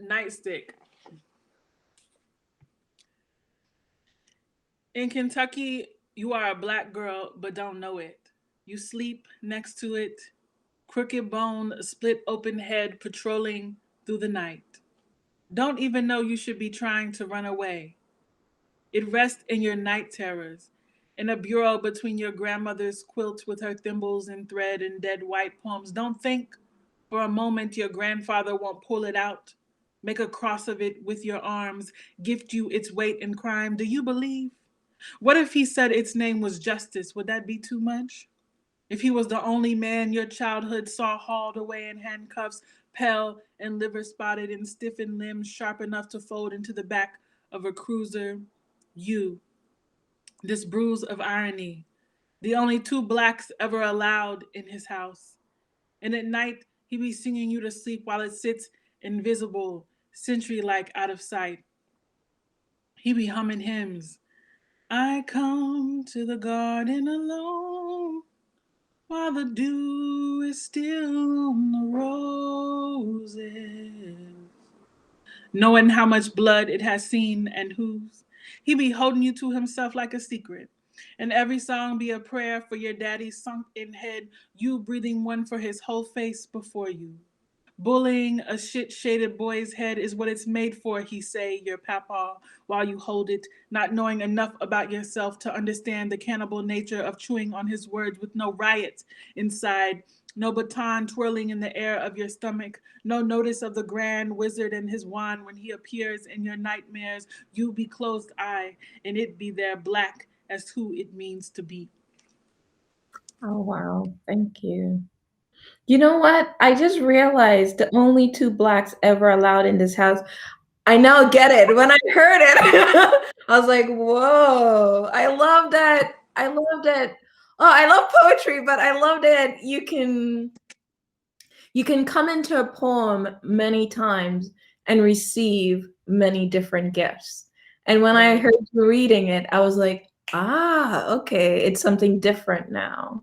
Nightstick. In Kentucky, you are a black girl but don't know it. You sleep next to it, crooked bone, split open head patrolling through the night. Don't even know you should be trying to run away. It rests in your night terrors, in a bureau between your grandmother's quilt with her thimbles and thread and dead white poems. Don't think for a moment your grandfather won't pull it out, make a cross of it with your arms, gift you its weight in crime. Do you believe? What if he said its name was justice? Would that be too much? If he was the only man your childhood saw hauled away in handcuffs, pale and liver spotted and stiffened limbs sharp enough to fold into the back of a cruiser, you, this bruise of irony, the only two blacks ever allowed in his house. And at night, he be singing you to sleep while it sits invisible, sentry like out of sight. He be humming hymns. I come to the garden alone while the dew is still on the roses. Knowing how much blood it has seen and whose. He be holding you to himself like a secret. And every song be a prayer for your daddy's sunk in head, you breathing one for his whole face before you. Bullying a shit-shaded boy's head is what it's made for, he say, your papa, while you hold it, not knowing enough about yourself to understand the cannibal nature of chewing on his words with no riot inside, no baton twirling in the air of your stomach, no notice of the grand wizard and his wand when he appears in your nightmares. You be closed eye, and it be there black as who it means to be. Oh, wow. Thank you. You know what? I just realized the only two blacks ever allowed in this house. I now get it. When I heard it, I was like, whoa, I love that. I love that. Oh, I love poetry, but I love that you can come into a poem many times and receive many different gifts. And when I heard you reading it, I was like, ah, okay, it's something different now.